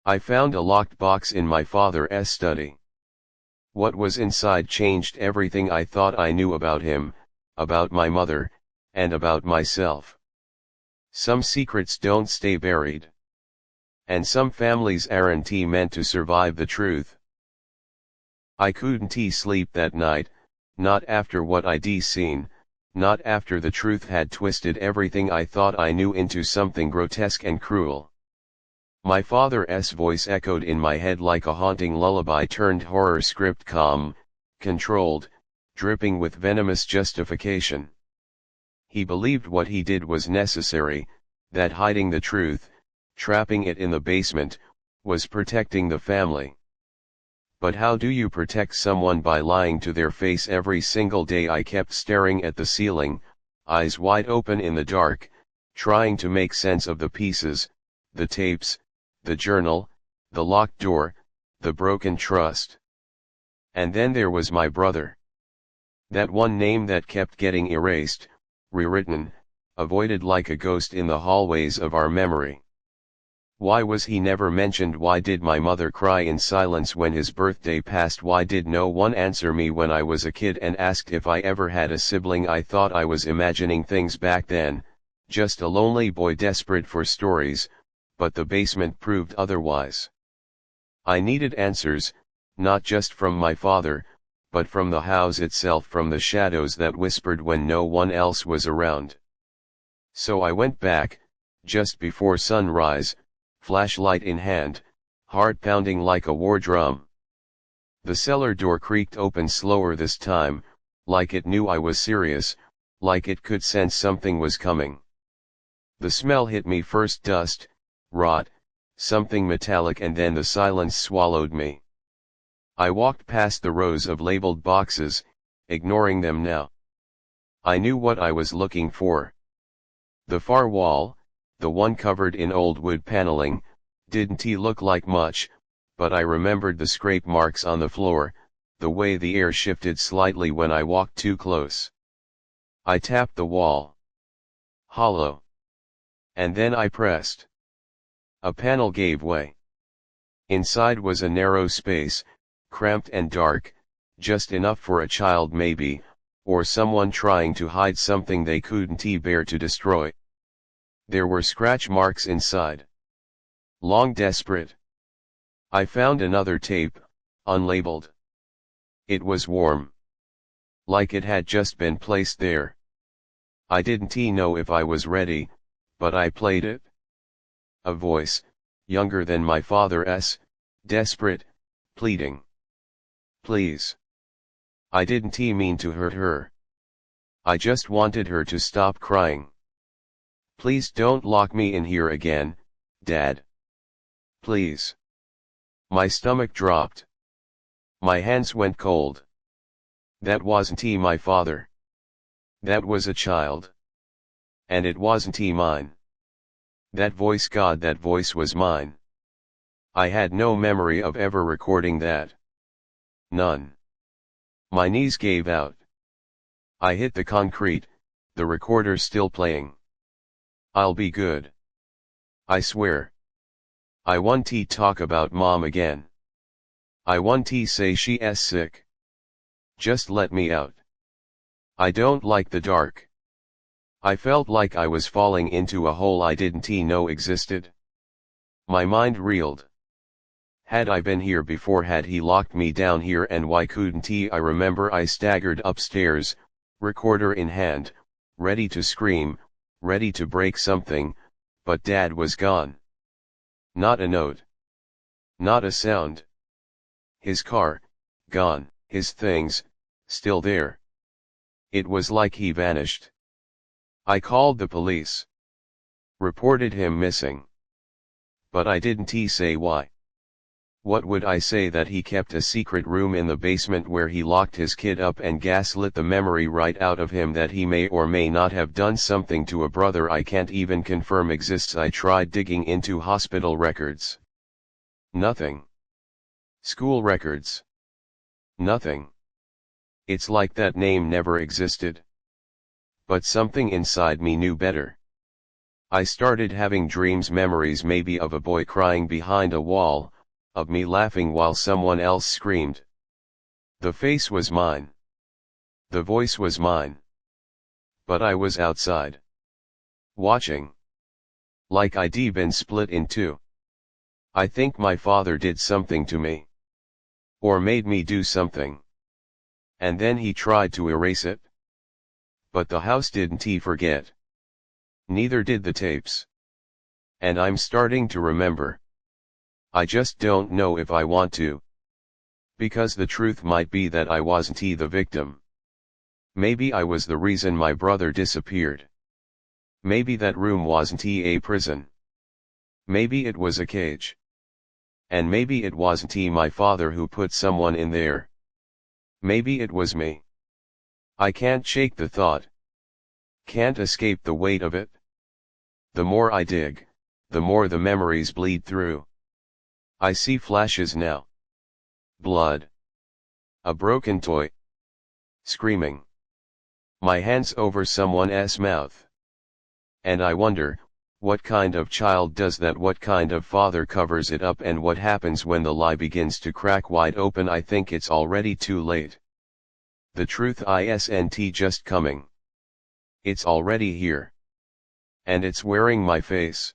I found a locked box in my father's study. What was inside changed everything I thought I knew about him, about my mother, and about myself. Some secrets don't stay buried. And some families aren't meant to survive the truth. I couldn't sleep that night, not after what I'd seen, not after the truth had twisted everything I thought I knew into something grotesque and cruel. My father's voice echoed in my head like a haunting lullaby turned horror script, calm, controlled, dripping with venomous justification. He believed what he did was necessary, that hiding the truth, trapping it in the basement, was protecting the family. But how do you protect someone by lying to their face every single day? I kept staring at the ceiling, eyes wide open in the dark, trying to make sense of the pieces, the tapes, the journal, the locked door, the broken trust. And then there was my brother. That one name that kept getting erased, rewritten, avoided like a ghost in the hallways of our memory. Why was he never mentioned? Why did my mother cry in silence when his birthday passed? Why did no one answer me when I was a kid and asked if I ever had a sibling? I thought I was imagining things back then, just a lonely boy desperate for stories, but the basement proved otherwise. I needed answers, not just from my father, but from the house itself, from the shadows that whispered when no one else was around. So I went back, just before sunrise, flashlight in hand, heart pounding like a war drum. The cellar door creaked open slower this time, like it knew I was serious, like it could sense something was coming. The smell hit me first, dust, rot, something metallic, and then the silence swallowed me. I walked past the rows of labeled boxes, ignoring them now. I knew what I was looking for. The far wall, the one covered in old wood paneling, didn't look like much, but I remembered the scrape marks on the floor, the way the air shifted slightly when I walked too close. I tapped the wall. Hollow. And then I pressed. A panel gave way. Inside was a narrow space, cramped and dark, just enough for a child maybe, or someone trying to hide something they couldn't bear to destroy. There were scratch marks inside. Long, desperate. I found another tape, unlabeled. It was warm. Like it had just been placed there. I didn't know if I was ready, but I played it. A voice, younger than my father's, desperate, pleading. Please. I didn't mean to hurt her. I just wanted her to stop crying. Please don't lock me in here again, Dad. Please. My stomach dropped. My hands went cold. That wasn't my father. That was a child. And it wasn't mine. That voice, God, that voice was mine. I had no memory of ever recording that. None. My knees gave out. I hit the concrete, the recorder still playing. I'll be good. I swear. I want to talk about Mom again. I want to say she's sick. Just let me out. I don't like the dark. I felt like I was falling into a hole I didn't know existed. My mind reeled. Had I been here before? Had he locked me down here? And why couldn't he? I remember I staggered upstairs, recorder in hand, ready to scream, ready to break something, but Dad was gone. Not a note. Not a sound. His car, gone. His things, still there. It was like he vanished. I called the police. Reported him missing. But I didn't say why. What would I say? That he kept a secret room in the basement where he locked his kid up and gaslit the memory right out of him? That he may or may not have done something to a brother I can't even confirm exists? I tried digging into hospital records. Nothing. School records. Nothing. It's like that name never existed. But something inside me knew better. I started having dreams, memories maybe of a boy crying behind a wall, of me laughing while someone else screamed. The face was mine. The voice was mine. But I was outside. Watching. Like I'd been split in two. I think my father did something to me. Or made me do something. And then he tried to erase it. But the house didn't forget. Neither did the tapes. And I'm starting to remember. I just don't know if I want to. Because the truth might be that I wasn't the victim. Maybe I was the reason my brother disappeared. Maybe that room wasn't a prison. Maybe it was a cage. And maybe it wasn't my father who put someone in there. Maybe it was me. I can't shake the thought. Can't escape the weight of it. The more I dig, the more the memories bleed through. I see flashes now. Blood. A broken toy. Screaming. My hands over someone's mouth. And I wonder, what kind of child does that? What kind of father covers it up? And what happens when the lie begins to crack wide open? I think it's already too late. The truth isn't just coming. It's already here. And it's wearing my face.